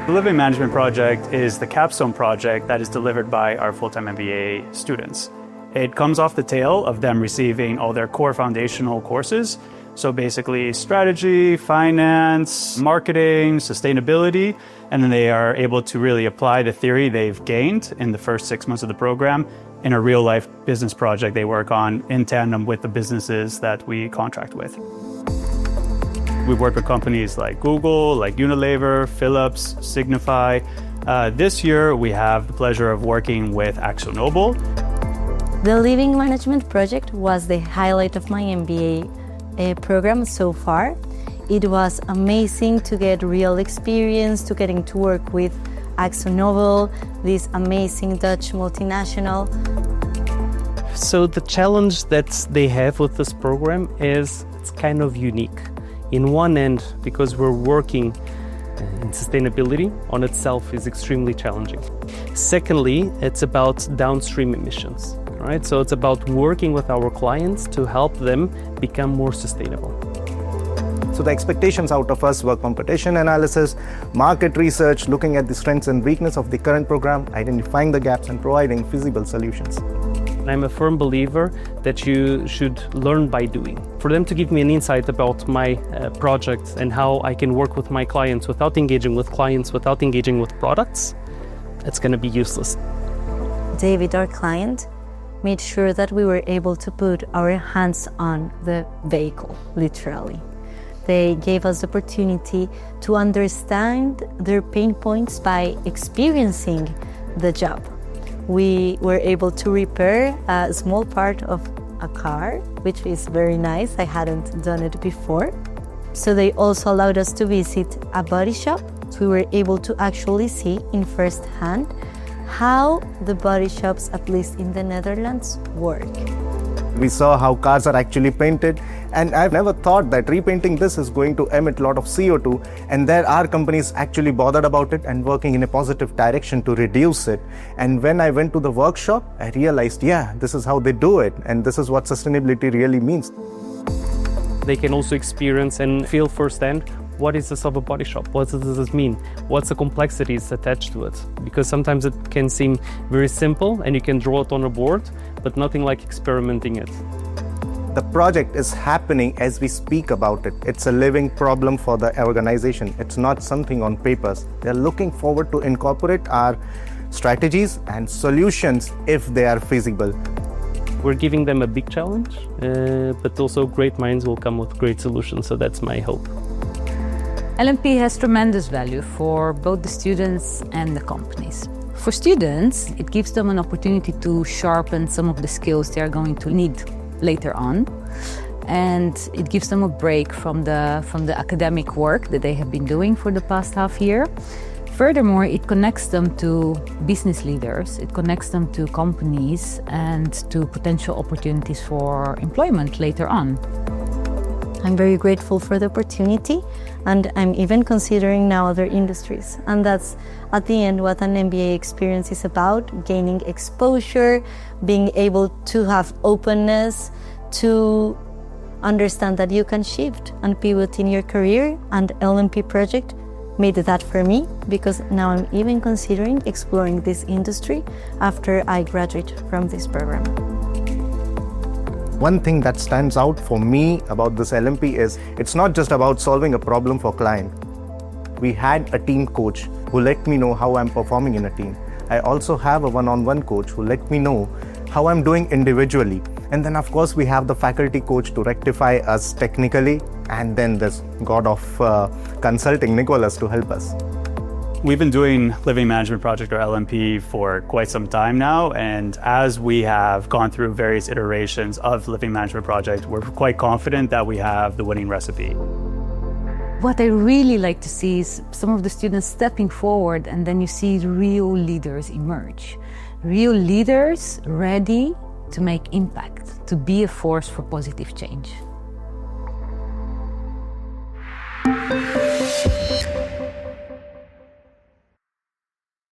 The Living Management Project is the capstone project that is delivered by our full-time MBA students. It comes off the tail of them receiving all their core foundational courses. So basically strategy, finance, marketing, sustainability, and then they are able to really apply the theory they've gained in the first 6 months of the program in a real-life business project they work on in tandem with the businesses that we contract with. We work with companies like Google, like Unilever, Philips, Signify. This year, we have the pleasure of working with AkzoNobel. The Living Management Project was the highlight of my MBA program so far. It was amazing to get real experience, to getting to work with AkzoNobel, this amazing Dutch multinational. So the challenge that they have with this program is it's kind of unique. In one end, because we're working in sustainability on itself is extremely challenging. Secondly, it's about downstream emissions, right? So it's about working with our clients to help them become more sustainable. So the expectations out of us were competition analysis, market research, looking at the strengths and weakness of the current program, identifying the gaps and providing feasible solutions. I'm a firm believer that you should learn by doing. For them to give me an insight about my project and how I can work with my clients without engaging with clients, without engaging with products, it's going to be useless. David, our client, made sure that we were able to put our hands on the vehicle, literally. They gave us the opportunity to understand their pain points by experiencing the job. We were able to repair a small part of a car, which is very nice. I hadn't done it before. So they also allowed us to visit a body shop. So we were able to actually see in first hand how the body shops, at least in the Netherlands, work. We saw how cars are actually painted, and I've never thought that repainting this is going to emit a lot of CO2, and there are companies actually bothered about it and working in a positive direction to reduce it. And when I went to the workshop, I realized, yeah, this is how they do it, and this is what sustainability really means. They can also experience and feel firsthand what is this of a body shop? What does this mean? What's the complexities attached to it? Because sometimes it can seem very simple and you can draw it on a board, but nothing like experimenting it. The project is happening as we speak about it. It's a living problem for the organization. It's not something on papers. They're looking forward to incorporate our strategies and solutions if they are feasible. We're giving them a big challenge, but also great minds will come with great solutions, so that's my hope. LMP has tremendous value for both the students and the companies. For students, it gives them an opportunity to sharpen some of the skills they are going to need later on. And it gives them a break from the academic work that they have been doing for the past half year. Furthermore, it connects them to business leaders, it connects them to companies and to potential opportunities for employment later on. I'm very grateful for the opportunity, and I'm even considering now other industries. And that's at the end what an MBA experience is about: gaining exposure, being able to have openness, to understand that you can shift and pivot in your career. And LMP project made that for me, because now I'm even considering exploring this industry after I graduate from this program. One thing that stands out for me about this LMP is it's not just about solving a problem for client. We had a team coach who let me know how I'm performing in a team. I also have a one-on-one coach who let me know how I'm doing individually. And then of course we have the faculty coach to rectify us technically, and then this god of consulting, Nicholas, to help us. We've been doing Living Management Project, or LMP, for quite some time now, and as we have gone through various iterations of Living Management Project, we're quite confident that we have the winning recipe. What I really like to see is some of the students stepping forward, and then you see real leaders emerge. Real leaders ready to make impact, to be a force for positive change.